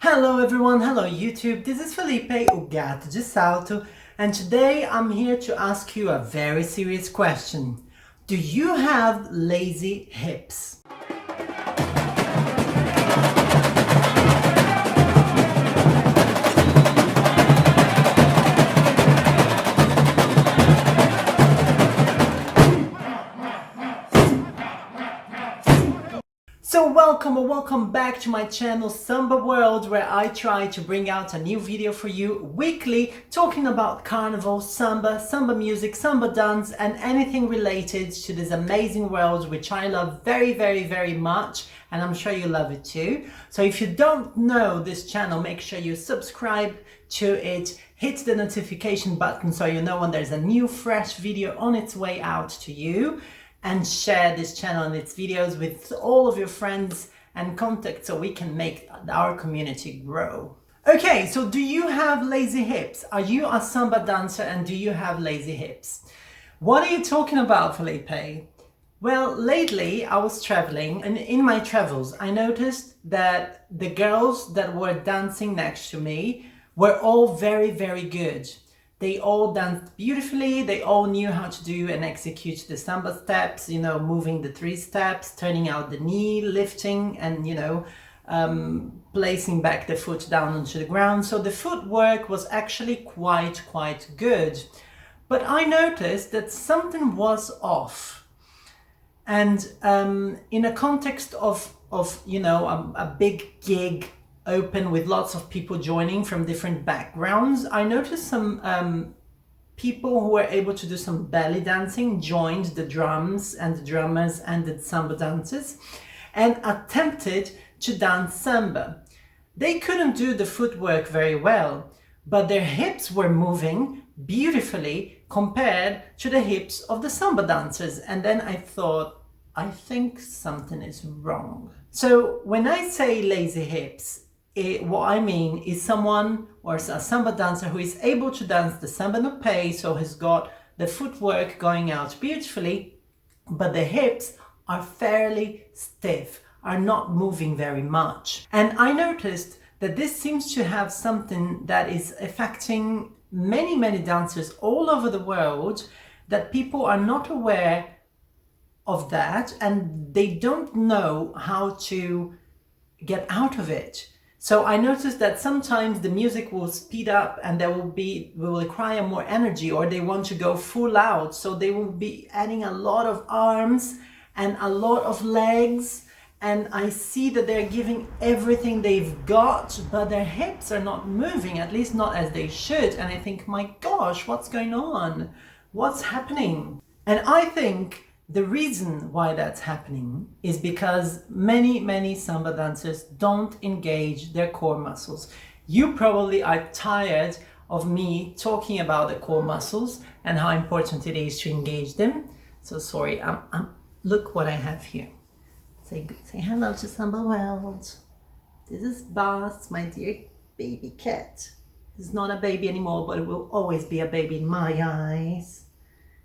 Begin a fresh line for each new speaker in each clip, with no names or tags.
Hello everyone, hello YouTube, this is Felipe, o gato de salto, and today I'm here to ask you a very serious question. Do you have lazy hips? So welcome back to my channel Samba World, where I try to bring out a new video for you weekly talking about carnival, samba music, samba dance and anything related to this amazing world which I love very much, and I'm sure you love it too. So if you don't know this channel, make sure you subscribe to it, hit the notification button so you know when there's a new fresh video on its way out to you, and share this channel and its videos with all of your friends and contacts so we can make our community grow. Okay, so do you have lazy hips? Are you a samba dancer and do you have lazy hips? What are you talking about, Felipe? Well, lately I was traveling, and in my travels I noticed that the girls that were dancing next to me were all very good. They all danced beautifully, they all knew how to do and execute the samba steps, you know, moving the 3 steps, turning out the knee, lifting, and, you know, placing back the foot down onto the ground. So the footwork was actually quite good. But I noticed that something was off. And in a context of you know, a big gig, open with lots of people joining from different backgrounds, I noticed some people who were able to do some belly dancing joined the drums and the drummers and the samba dancers and attempted to dance samba. They couldn't do the footwork very well, but their hips were moving beautifully compared to the hips of the samba dancers. And then I thought, I think something is wrong. So when I say lazy hips, what I mean is someone or a samba dancer who is able to dance the samba no pé, so has got the footwork going out beautifully, but the hips are fairly stiff, are not moving very much. And I noticed that this seems to have something that is affecting many dancers all over the world, that people are not aware of that and they don't know how to get out of it. So I noticed that sometimes the music will speed up and will require more energy, or they want to go full out. So they will be adding a lot of arms and a lot of legs. And I see that they're giving everything they've got, but their hips are not moving, at least not as they should. And I think, my gosh, what's going on? What's happening? And I think the reason why that's happening is because many samba dancers don't engage their core muscles. You probably are tired of me talking about the core muscles and how important it is to engage them. So sorry, look what I have here. Say hello to Samba World. This is Boss, my dear baby cat. He's not a baby anymore, but it will always be a baby in my eyes.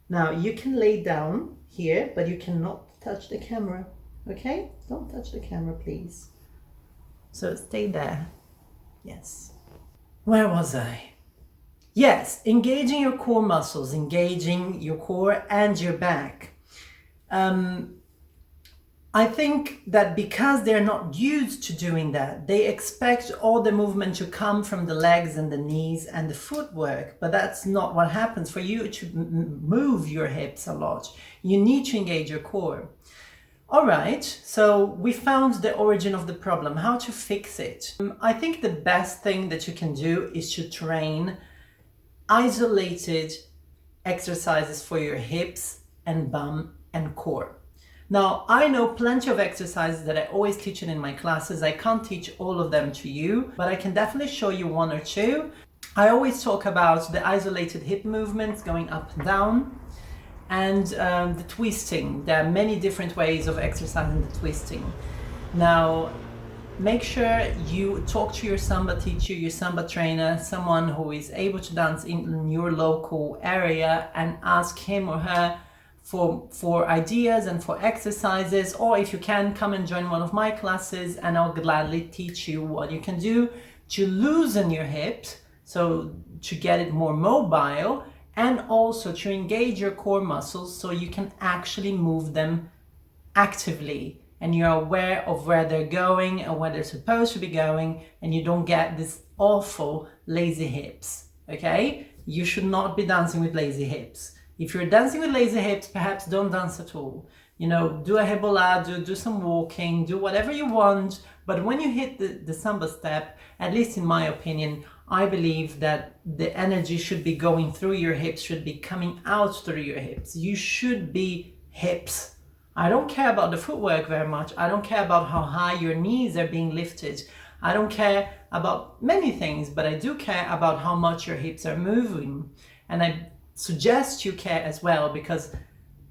Now you can lay down here, but you cannot touch the camera, okay? Don't touch the camera, please. So stay there. Yes. Where was I? Yes, engaging your core muscles, engaging your core and your back. I think that because they're not used to doing that, they expect all the movement to come from the legs and the knees and the footwork, but that's not what happens. For you to move your hips a lot, you need to engage your core. All right, so we found the origin of the problem, how to fix it. I think the best thing that you can do is to train isolated exercises for your hips and bum and core. Now, I know plenty of exercises that I always teach in my classes. I can't teach all of them to you, but I can definitely show you 1 or 2. I always talk about the isolated hip movements going up and down, and the twisting. There are many different ways of exercising the twisting. Now, make sure you talk to your samba teacher, your samba trainer, someone who is able to dance in your local area, and ask him or her for ideas and for exercises, or if you can, come and join one of my classes and I'll gladly teach you what you can do to loosen your hips, so to get it more mobile, and also to engage your core muscles so you can actually move them actively and you're aware of where they're going and where they're supposed to be going, and you don't get this awful lazy hips. Okay, you should not be dancing with lazy hips. If you're dancing with lazy hips, perhaps don't dance at all. You know, do a rebolado, do some walking, do whatever you want, but when you hit the samba step, at least in my opinion, I believe that the energy should be going through your hips, should be coming out through your hips. You should be hips. I don't care about the footwork very much. I don't care about how high your knees are being lifted. I don't care about many things, but I do care about how much your hips are moving. And I suggest you care as well, because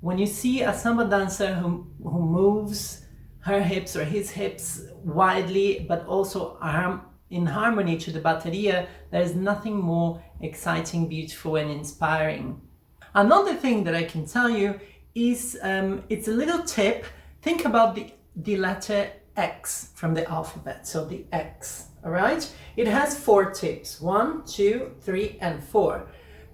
when you see a samba dancer who moves her hips or his hips widely, but also in harmony to the bateria, there is nothing more exciting, beautiful, and inspiring. Another thing that I can tell you is it's a little tip. Think about the letter X from the alphabet, so the X, all right? It has 4 tips, 1, 2, 3, and 4.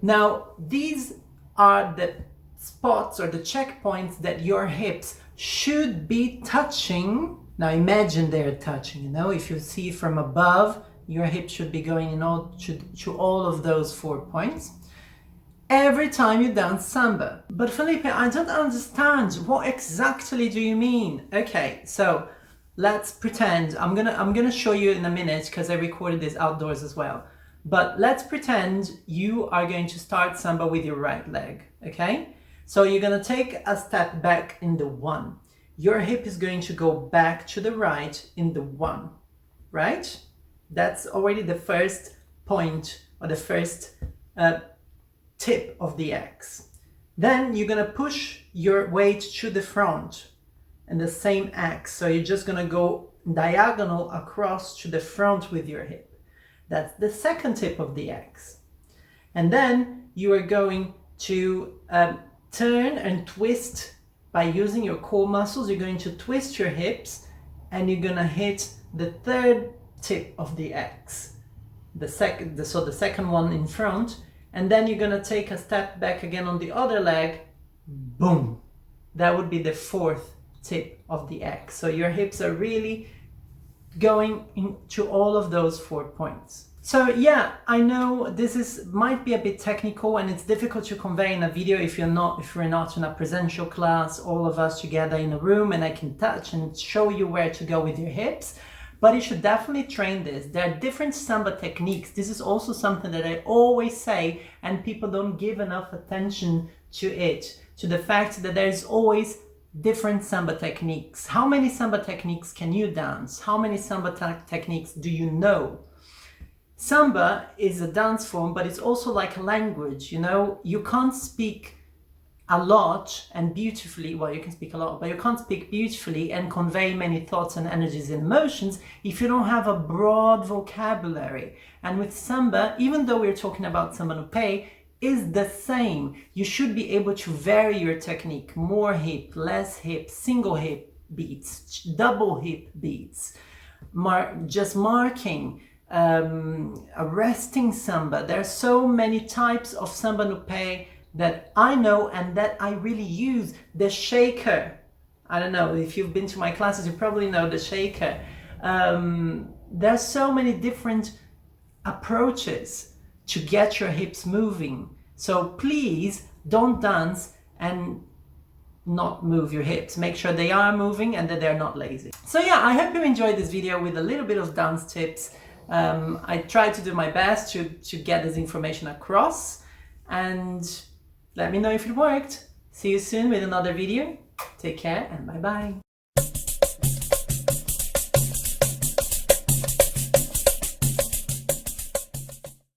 Now, these are the spots or the checkpoints that your hips should be touching. Now imagine they're touching, you know, if you see from above, your hips should be going to all of those 4 points every time you dance samba. But Felipe, I don't understand. What exactly do you mean? Okay, so let's pretend, I'm gonna show you in a minute because I recorded this outdoors as well. But let's pretend you are going to start samba with your right leg, okay? So you're gonna take a step back in the 1. Your hip is going to go back to the right in the 1, right? That's already the first point or the first tip of the X. Then you're gonna push your weight to the front in the same X. So you're just gonna go diagonal across to the front with your hip. That's the second tip of the X. And then you are going to turn and twist by using your core muscles. You're going to twist your hips and you're gonna hit the third tip of the X. The second one in front. And then you're gonna take a step back again on the other leg. Boom. That would be the 4th tip of the X. So your hips are really going into all of those 4 points. So yeah, I know this might be a bit technical and it's difficult to convey in a video if we're not in a presential class, all of us together in a room, and I can touch and show you where to go with your hips. But you should definitely train this. There are different samba techniques. This is also something that I always say, and people don't give enough attention to it, to the fact that there's always different samba techniques. How many samba techniques can you dance? How many samba techniques do you know? Samba is a dance form, but it's also like a language, you know? You can't speak a lot and beautifully, well, you can speak a lot, but you can't speak beautifully and convey many thoughts and energies and emotions if you don't have a broad vocabulary. And with samba, even though we're talking about samba no pé, is the same. You should be able to vary your technique, more hip, less hip, single hip beats, double hip beats, just marking, arresting samba. There are so many types of samba no pé that I know and that I really use. The shaker, I don't know, if you've been to my classes, you probably know the shaker. There are so many different approaches to get your hips moving. So please don't dance and not move your hips. Make sure they are moving and that they're not lazy. So yeah, I hope you enjoyed this video with a little bit of dance tips. I tried to do my best to get this information across, and let me know if it worked. See you soon with another video. Take care and bye bye.